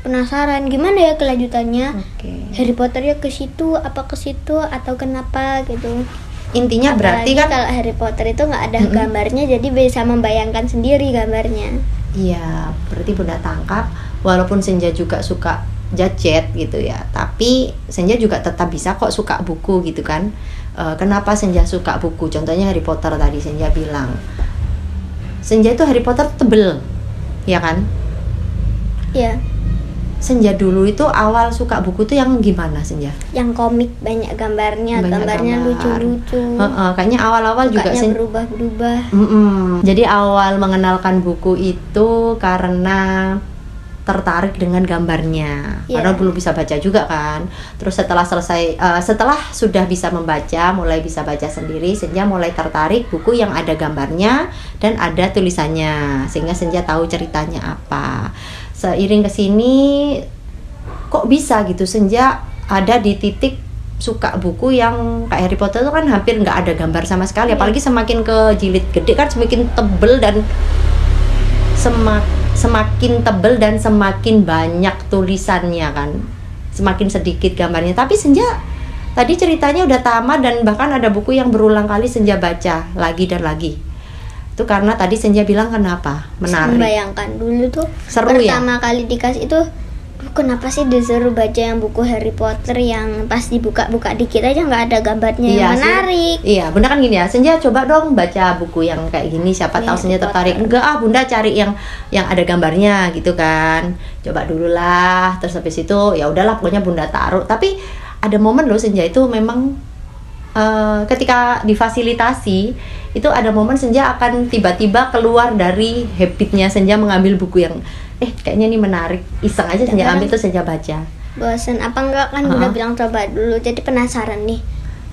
penasaran gimana ya kelanjutannya. Harry Potter ya ke situ, apa ke situ atau kenapa gitu. Intinya berarti kan kalau Harry Potter itu nggak ada gambarnya, jadi bisa membayangkan sendiri gambarnya. Iya, berarti Bunda tangkap walaupun Senja juga suka gadget gitu ya, tapi Senja juga tetap bisa kok suka buku gitu kan. Kenapa Senja suka buku? Contohnya Harry Potter tadi Senja bilang. Senja itu Harry Potter tebel, ya kan? Iya. Senja dulu itu awal suka buku tuh yang gimana Senja? Yang komik banyak gambarnya lucu-lucu. Kayaknya awal-awal juga berubah-berubah. Jadi awal mengenalkan buku itu karena tertarik dengan gambarnya, karena belum bisa baca juga kan. Terus setelah sudah bisa membaca, mulai bisa baca sendiri, Senja mulai tertarik buku yang ada gambarnya dan ada tulisannya, sehingga Senja tahu ceritanya apa. Seiring kesini kok bisa gitu Senja ada di titik suka buku yang kayak Harry Potter itu kan hampir nggak ada gambar sama sekali, apalagi semakin ke jilid gede kan semakin tebel dan semakin tebel dan semakin banyak tulisannya kan, semakin sedikit gambarnya. Tapi Senja tadi ceritanya udah tamat dan bahkan ada buku yang berulang kali Senja baca lagi dan lagi. Itu karena tadi Senja bilang kenapa? Menarik. Membayangkan dulu tuh seru pertama kali dikasih itu, kenapa sih disuruh baca yang buku Harry Potter yang pas dibuka-buka dikit aja nggak ada gambarnya yang menarik. Iya, Bunda kan gini ya, Senja coba dong baca buku yang kayak gini, siapa tahu Senja tertarik. Enggak Bunda cari yang ada gambarnya gitu kan. Coba dulu lah, terus habis itu ya udahlah pokoknya Bunda taruh. Tapi ada momen loh Senja itu memang ketika difasilitasi itu ada momen Senja akan tiba-tiba keluar dari habitnya Senja mengambil buku yang kayaknya ini menarik, iseng aja Senja ambil terus Senja baca. Bosan apa enggak kan Bunda bilang coba dulu, jadi penasaran nih.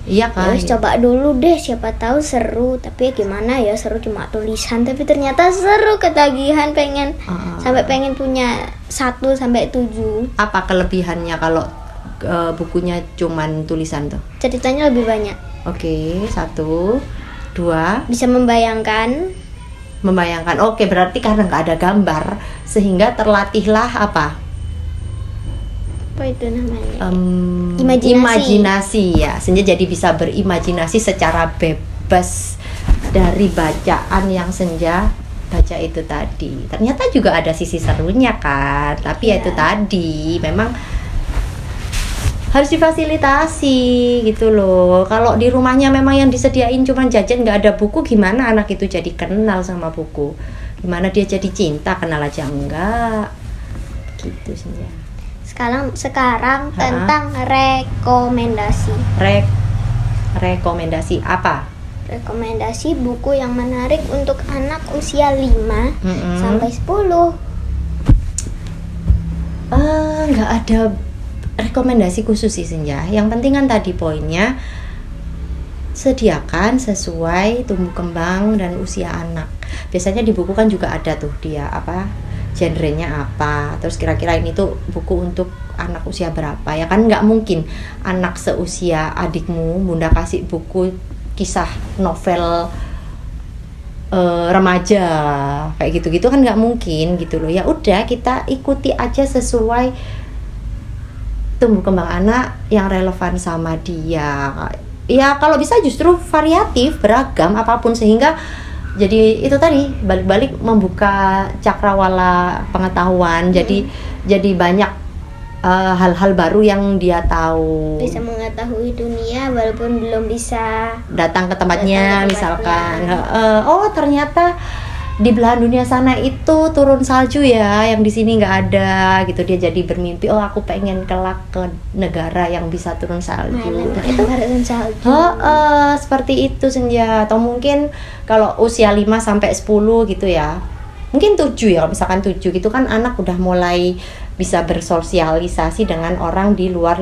Iya kan. Terus coba dulu deh, siapa tahu seru. Tapi ya gimana ya, seru cuma tulisan tapi ternyata seru, ketagihan pengen sampai pengen punya 1 sampai 7. Apa kelebihannya kalau bukunya cuman tulisan tuh? Ceritanya lebih banyak. Oke, 1, 2 bisa membayangkan. Oke, berarti karena nggak ada gambar sehingga terlatihlah apa itu namanya? Imajinasi ya. Senja jadi bisa berimajinasi secara bebas dari bacaan yang Senja baca itu tadi. Ternyata juga ada sisi serunya kan. Tapi ya itu tadi memang harus difasilitasi gitu loh. Kalau di rumahnya memang yang disediain cuma jajan, nggak ada buku, gimana anak itu jadi kenal sama buku? Gimana dia jadi cinta? Kenal aja enggak gitu Senja. Sekarang tentang rekomendasi. Rekomendasi apa? Rekomendasi buku yang menarik untuk anak usia 5 sampai 10. Nggak ada rekomendasi khusus sih Senja. Yang penting kan tadi poinnya, sediakan sesuai tumbuh kembang dan usia anak. Biasanya di buku kan juga ada tuh dia genrenya apa, terus kira-kira ini tuh buku untuk anak usia berapa. Ya kan nggak mungkin anak seusia adikmu Bunda kasih buku kisah novel remaja kayak gitu-gitu kan nggak mungkin gitu loh. Ya udah kita ikuti aja sesuai tumbuh kembang anak yang relevan sama dia. Ya kalau bisa justru variatif, beragam, apapun, sehingga jadi itu tadi balik-balik membuka cakrawala pengetahuan. Jadi banyak hal-hal baru yang dia tahu. Bisa mengetahui dunia walaupun belum bisa Datang ke tempatnya misalkan. Oh ternyata di belahan dunia sana itu turun salju ya, yang di sini nggak ada gitu. Dia jadi bermimpi, oh aku pengen kelak ke negara yang bisa turun salju. Nah, itu turun salju. Seperti itu Senja. Atau mungkin kalau usia 5 sampai 10 gitu ya. Mungkin 7 ya, misalkan 7 gitu kan anak udah mulai bisa bersosialisasi dengan orang di luar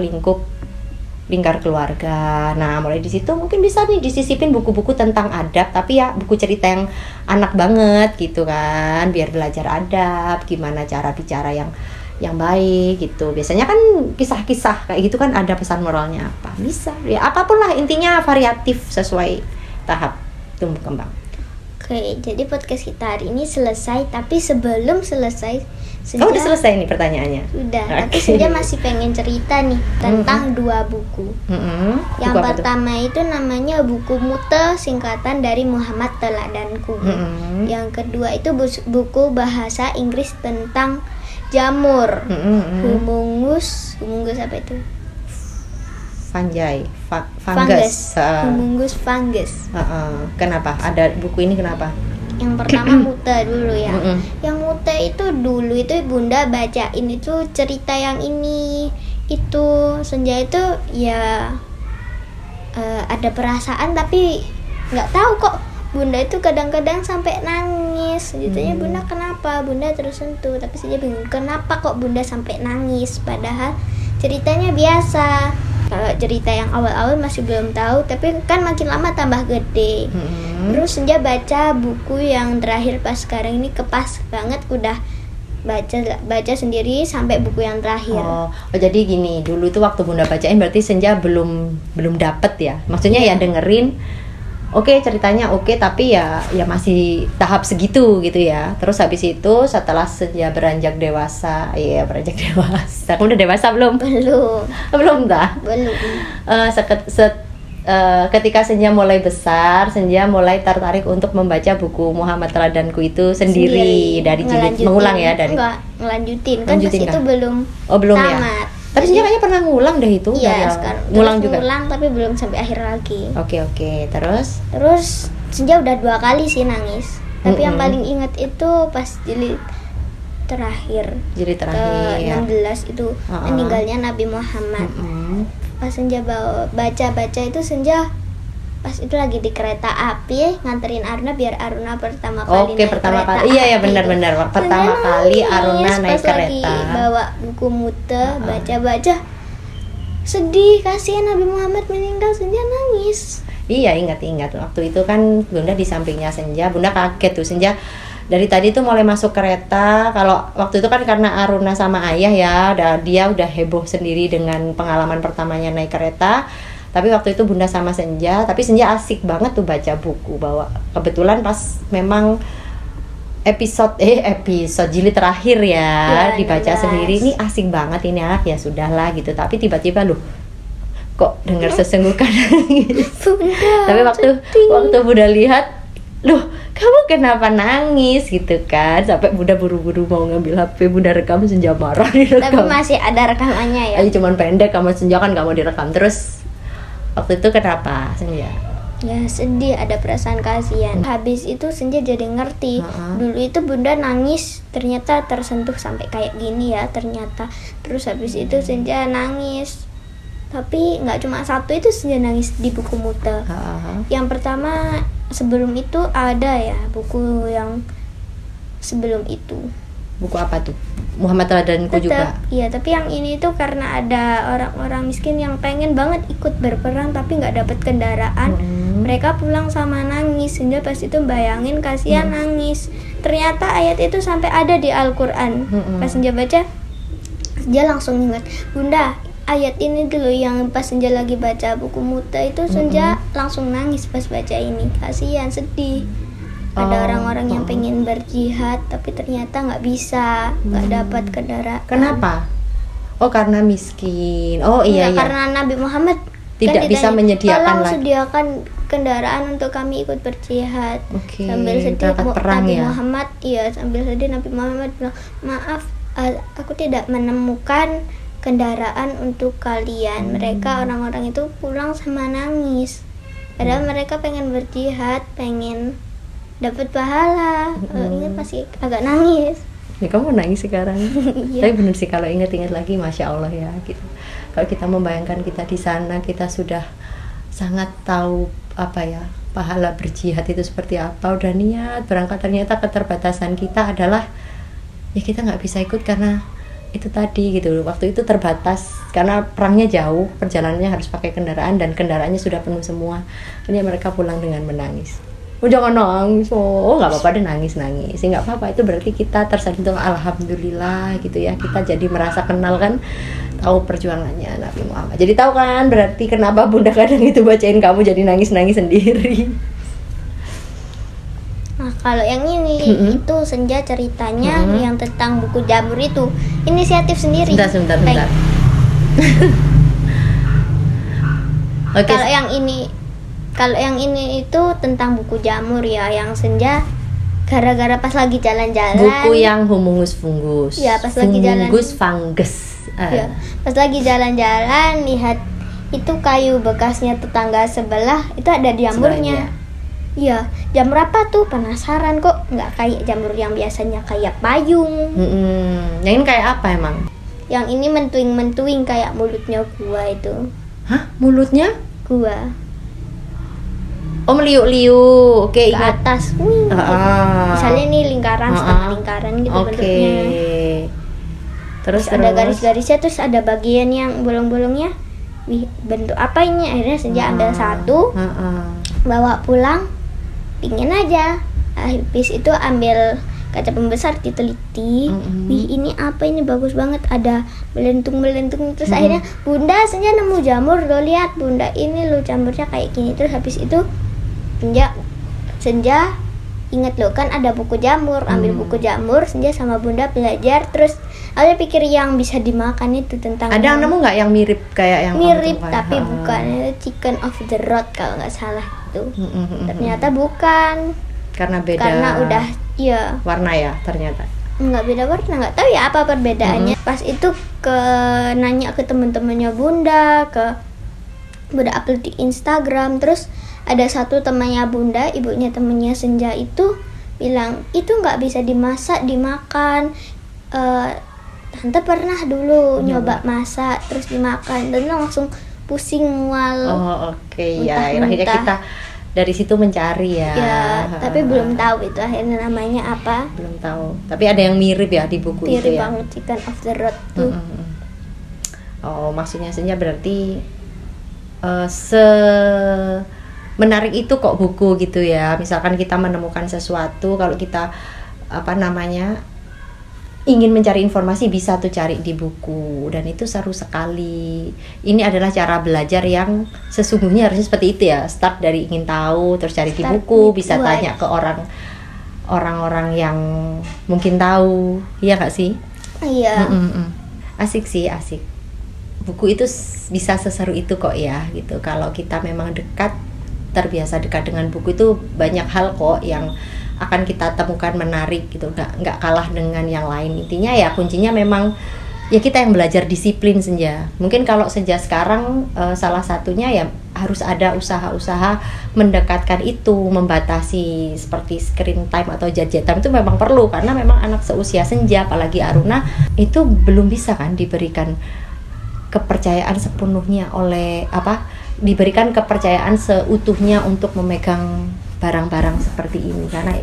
lingkar keluarga. Nah, mulai di situ mungkin bisa nih disisipin buku-buku tentang adab, tapi ya buku cerita yang anak banget gitu kan, biar belajar adab, gimana cara bicara yang baik gitu. Biasanya kan kisah-kisah kayak gitu kan ada pesan moralnya apa. Bisa. Ya apapun lah, intinya variatif sesuai tahap tumbuh kembang. Oke, jadi podcast kita hari ini selesai, tapi sebelum selesai Udah selesai nih pertanyaannya? Sudah, Okay. tapi Senja masih pengen cerita nih tentang dua buku. Yang Buku apa pertama itu namanya buku Mute, singkatan dari Muhammad Teladanku. Yang kedua itu buku bahasa Inggris tentang jamur. Humungus apa itu? Fungus. Humungus fungus. Kenapa? Ada buku ini kenapa? Yang pertama Mute dulu ya. Yang Mute itu dulu itu Bunda bacain itu cerita yang ini. Itu Senja itu ya ada perasaan tapi nggak tahu kok Bunda itu kadang-kadang sampai nangis. Jadinya Bunda kenapa? Bunda tersentuh, tapi Senja bingung kenapa kok Bunda sampai nangis, padahal ceritanya biasa. Kalau cerita yang awal-awal masih belum tahu, tapi kan makin lama tambah gede. Terus Senja baca buku yang terakhir pas sekarang ini, kepas banget, udah baca sendiri sampai buku yang terakhir. Oh, jadi gini, dulu itu waktu Bunda bacain berarti Senja belum dapet ya. Maksudnya ya dengerin. Oke, ceritanya oke, tapi ya masih tahap segitu gitu ya. Terus habis itu setelah Senja beranjak dewasa, kamu udah dewasa belum? Belum dah. Belum. Ketika Senja mulai besar, Senja mulai tertarik untuk membaca buku Muhammad Teladanku itu sendiri dari jilid mengulang ya, dari ngelanjutin kan pas itu kah? belum tamat ya. Tapi Senja kayaknya pernah ngulang deh itu. Iya, sekarang ngulang juga. Ngulang tapi belum sampai akhir lagi. Oke. Terus Senja udah 2 kali sih nangis. Tapi yang paling ingat itu pas jilid terakhir. Ke-16 itu meninggalnya Nabi Muhammad. Pas Senja baca itu Senja pas itu lagi di kereta api nganterin Aruna biar Aruna pertama kali naik pertama kereta kali. Iya, api. benar. Pertama kali Aruna naik pas kereta. Lagi bawa buku Mute, baca sedih, kasihan Nabi Muhammad meninggal, Senja nangis. Iya, ingat waktu itu kan Bunda di sampingnya Senja. Bunda kaget tuh, Senja dari tadi tuh mulai masuk kereta. Kalau waktu itu kan karena Aruna sama ayah ya, dia udah heboh sendiri dengan pengalaman pertamanya naik kereta. Tapi waktu itu Bunda sama Senja, tapi Senja asik banget tuh baca buku. Kebetulan pas memang episode jilid terakhir ya dibaca 16. Sendiri, ini asik banget ini anak, ya sudahlah gitu. Tapi tiba-tiba loh, kok dengar sesenggukan nangis. Tapi waktu Bunda lihat, loh kamu kenapa nangis gitu kan, sampai Bunda buru-buru mau ngambil HP, Bunda rekam, Senja marah direkam. Tapi masih ada rekamannya ya. Cuman pendek, kamu Senja kan gak mau direkam. Terus waktu itu kenapa Senja? Ya sedih, ada perasaan kasihan. Habis itu Senja jadi ngerti. Dulu itu Bunda nangis ternyata tersentuh sampai kayak gini ya ternyata. Terus habis itu Senja nangis. Tapi nggak cuma satu itu Senja nangis di buku Mute. Yang pertama sebelum itu ada ya buku yang sebelum itu. Buku apa tuh? Muhammad Teladanku juga? Iya, tapi yang ini tuh karena ada orang-orang miskin yang pengen banget ikut berperang tapi nggak dapat kendaraan. Mereka pulang sama nangis. Senja pas itu bayangin kasihan nangis. Ternyata ayat itu sampai ada di Al-Quran. Pas Senja baca, Senja langsung ingat, Bunda, ayat ini dulu yang pas Senja lagi baca buku Mute itu Senja langsung nangis pas baca ini. Kasihan, sedih. Ada orang-orang yang pengen berjihad tapi ternyata nggak bisa, nggak dapat kendaraan. Kenapa? Oh, karena miskin. Oh iya, iya. Karena Nabi Muhammad Tidak bisa menyediakan tolong lagi. sediakan kendaraan untuk kami ikut berjihad. Oke, Sambil sedih berangkat perang Nabi ya. Muhammad, iya, sambil sedih Nabi Muhammad bilang, maaf, aku tidak menemukan kendaraan untuk kalian. Mereka orang-orang itu pulang sama nangis. Padahal mereka pengen berjihad, pengen dapat pahala. Kalau ingat masih agak nangis. Ya kamu nangis sekarang. Iya. Tapi bener sih kalau ingat-ingat lagi, masya Allah ya gitu. Kalau kita membayangkan kita di sana, kita sudah sangat tahu apa ya pahala berjihad itu seperti apa. Udah niat berangkat, ternyata keterbatasan kita adalah ya kita nggak bisa ikut karena itu tadi gitu. Waktu itu terbatas karena perangnya jauh, perjalanannya harus pakai kendaraan dan kendaraannya sudah penuh semua. Ini mereka pulang dengan menangis. Oh jangan nangis, oh nggak apa-apa deh nangis, nggak apa-apa, itu berarti kita tersentuh, alhamdulillah gitu ya, kita jadi merasa kenal kan, tahu perjuangannya Nabi Muhammad, jadi tahu kan berarti kenapa bunda kadang itu bacain kamu jadi nangis sendiri. Nah, kalau yang ini itu Senja ceritanya yang tentang buku jamur itu inisiatif sendiri. Sebentar. Oke. Kalau yang ini itu tentang buku jamur ya, yang Senja gara-gara pas lagi jalan-jalan. Buku yang Humungus Fungus. Ya, pas lagi jalan. Humungus Fungus. Ya, pas lagi jalan-jalan lihat itu kayu bekasnya tetangga sebelah, itu ada jamurnya. Iya, jamur apa tuh? Penasaran kok, nggak kayak jamur yang biasanya kayak payung. Yang ini kayak apa emang? Yang ini mentuing-mentuing kayak mulutnya gua itu. Hah? Mulutnya? Gua Oh, meliuk-liuk. Oke, ke ingat. atas. Wih. Misalnya nih lingkaran, setengah lingkaran gitu bentuknya. Terus ada garis-garisnya, terus ada bagian yang bolong-bolongnya. Wih, bentuk apa ini? Akhirnya Senja ambil satu, bawa pulang, pingin aja. Habis itu ambil kaca pembesar, diteliti. Wih, ini apa ini, bagus banget, ada belentung-belentung. Terus akhirnya bunda, Senja nemu jamur, lo lihat bunda, ini lo jamurnya kayak gini. Terus habis itu Senja inget lo kan ada buku jamur, ambil buku jamur, Senja sama bunda belajar. Terus aku pikir yang bisa dimakan itu tentang ada yang nemu nggak yang mirip kayak yang mirip tapi bukan, itu chicken of the road kalau nggak salah itu. Ternyata bukan, karena beda, karena udah ya warna ya ternyata. nggak beda warna, nggak tahu ya apa perbedaannya. Pas itu nanya ke teman-temannya bunda upload di Instagram. Terus ada satu temannya bunda, ibunya temannya Senja itu bilang itu nggak bisa dimasak, dimakan. Tante pernah dulu nyoba masak terus dimakan dan langsung pusing, mual. Oke. Ya akhirnya kita dari situ mencari ya. Tapi belum tahu itu akhirnya namanya apa. Belum tahu. Tapi ada yang mirip ya di buku mirip itu ya. Banget chicken of the road tuh. Oh, maksudnya Senja berarti menarik itu kok buku gitu ya. Misalkan kita menemukan sesuatu, kalau kita ingin mencari informasi bisa tuh cari di buku, dan itu seru sekali. Ini adalah cara belajar yang sesungguhnya harusnya seperti itu ya. Start dari ingin tahu, terus cari di buku, bisa tanya ke orang-orang yang mungkin tahu. Iya nggak sih? Iya. Asik sih, asik. Buku itu bisa seseru itu kok ya gitu. Kalau kita memang terbiasa dekat dengan buku, itu banyak hal kok yang akan kita temukan menarik gitu, nggak kalah dengan yang lain. Intinya ya kuncinya memang ya kita yang belajar disiplin Senja. Mungkin kalau Senja sekarang salah satunya ya harus ada usaha-usaha mendekatkan itu, membatasi seperti screen time atau gadget time itu memang perlu, karena memang anak seusia Senja apalagi Aruna itu belum bisa kan diberikan kepercayaan sepenuhnya diberikan kepercayaan seutuhnya untuk memegang barang-barang seperti ini, karena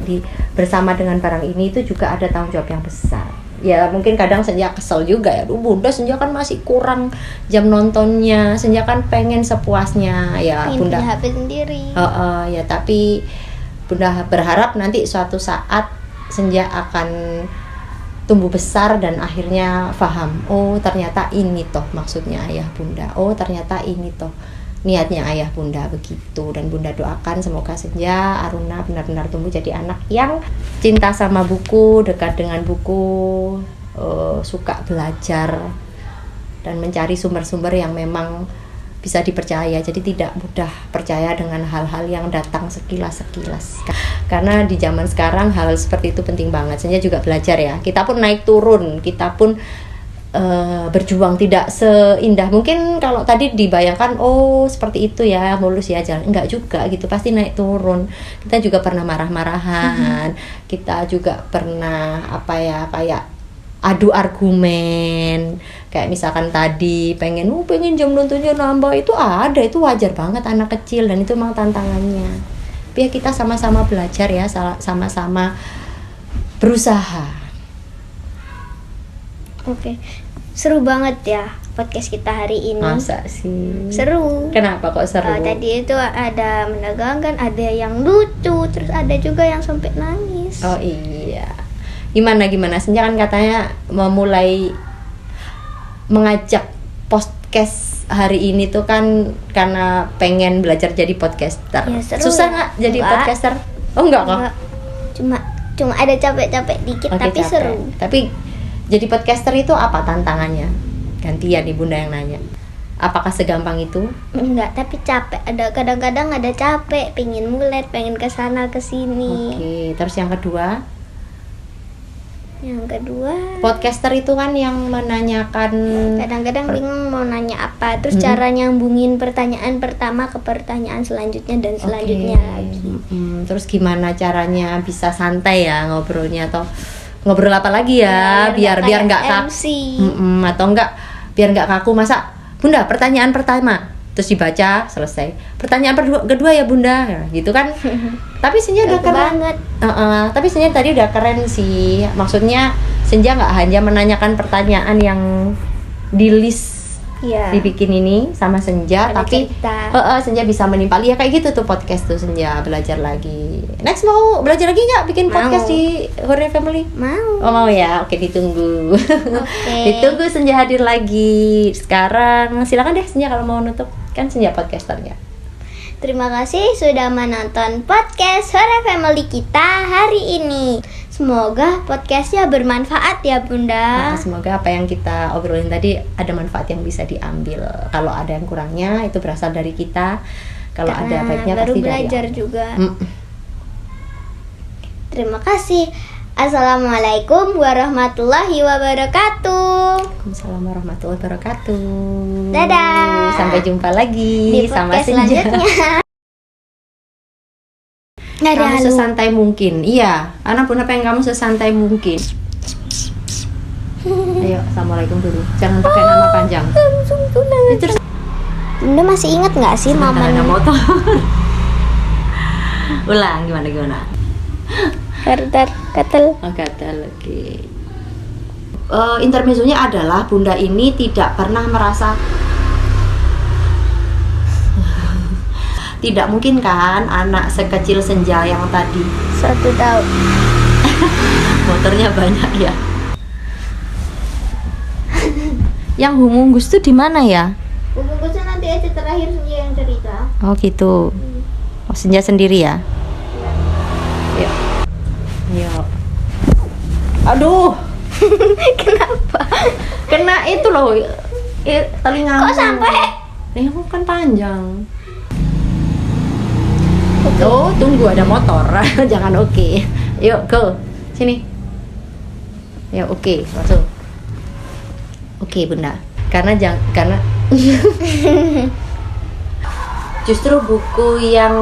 bersama dengan barang ini itu juga ada tanggung jawab yang besar. Ya mungkin kadang Senja kesel juga ya, bunda Senja kan masih kurang jam nontonnya, Senja kan pengen sepuasnya ya. Pengen bunda punya HP sendiri. Ya tapi bunda berharap nanti suatu saat Senja akan tumbuh besar dan akhirnya paham, oh ternyata ini toh maksudnya ayah bunda, oh ternyata ini toh niatnya ayah bunda begitu. Dan bunda doakan semoga Senja, Aruna benar-benar tumbuh jadi anak yang cinta sama buku, dekat dengan buku, suka belajar dan mencari sumber-sumber yang memang bisa dipercaya. Jadi tidak mudah percaya dengan hal-hal yang datang sekilas-sekilas. Karena di zaman sekarang hal seperti itu penting banget. Senja juga belajar ya. Kita pun naik turun, kita pun berjuang, tidak seindah mungkin kalau tadi dibayangkan, oh seperti itu ya, mulus ya jalan. Enggak juga gitu, pasti naik turun. Kita juga pernah marah-marahan, kita juga pernah kayak adu argumen, kayak misalkan tadi pengen jam nontonnya nambah, itu itu wajar banget anak kecil, dan itu memang tantangannya. Tapi ya kita sama-sama belajar ya, sama-sama berusaha. Oke. Seru banget ya podcast kita hari ini. Masa sih? Seru. Kenapa kok seru? Tadi itu ada menegangkan, ada yang lucu, terus ada juga yang sampai nangis. Oh iya. Gimana Senja kan katanya memulai mengajak podcast hari ini tuh kan karena pengen belajar jadi podcaster. Ya, seru. Susah nggak jadi podcaster? Oh enggak kok. Cuma ada capek-capek dikit, Oke, tapi capek. seru. Tapi jadi podcaster itu apa tantangannya? Gantian nih Bunda yang nanya. Apakah segampang itu? Enggak, tapi capek. Ada kadang-kadang ada capek, pengen mulet, pengen kesana kesini. Oke, terus yang kedua? Yang kedua, Podcaster itu kan yang menanyakan. kadang-kadang bingung mau nanya apa, terus cara nyambungin pertanyaan pertama ke pertanyaan selanjutnya dan selanjutnya lagi. Terus gimana caranya bisa santai ya ngobrolnya, atau ngobrol apa lagi ya, biar nggak kaku, MC. atau biar nggak kaku. Masa Bunda pertanyaan pertama terus dibaca selesai, pertanyaan kedua ya Bunda, ya, gitu kan. Tapi Senja udah keren banget. Tapi Senja tadi udah keren sih, maksudnya Senja nggak hanya menanyakan pertanyaan yang di list Iya. dibikin ini sama Senja, Ada tapi cerita. Senja bisa menimpali ya, kayak gitu tuh podcast tuh. Senja belajar lagi. Next mau belajar lagi nggak bikin Mau. podcast di Hore Family? Mau. Oh mau ya, oke ditunggu. Oke. Ditunggu Senja hadir lagi. Sekarang silakan deh Senja kalau mau nutup, kan Senja podcasternya. Terima kasih sudah menonton podcast Hore Family kita hari ini. Semoga podcastnya bermanfaat ya Bunda. Semoga apa yang kita obrolin tadi ada manfaat yang bisa diambil. Kalau ada yang kurangnya itu berasal dari kita. Kalau ada baiknya baru pasti belajar dari juga. Terima kasih. Assalamualaikum warahmatullahi wabarakatuh. Waalaikumsalam warahmatullahi wabarakatuh. Dadah. Sampai jumpa lagi Di sama podcast Senja. selanjutnya. Kamu sesantai mungkin. Iya, anak Bunda pengen kamu sesantai mungkin. Ayo, assalamualaikum dulu. Jangan pakai nama panjang. Terus Bunda masih ingat nggak sih ada momen motor. Ulang gimana? katel? Oh, gatal lagi. Intermezzonya adalah Bunda ini tidak pernah merasa. Tidak mungkin kan anak sekecil Senja yang tadi 1 tahun. motornya banyak ya. Yang Humunggus tuh di mana ya? Bungkusnya nanti aja terakhir Senja yang cerita. Oh gitu. Oh, Senja sendiri ya? Yuk. Yuk. Aduh. Kenapa? Kena itu loh. Telinga. Kok sampai? Kan panjang. Oh, tunggu ada motor. Jangan oke. Yuk, go. Sini. Yuk, oke, masuk. Oke, Bunda. Karena justru buku yang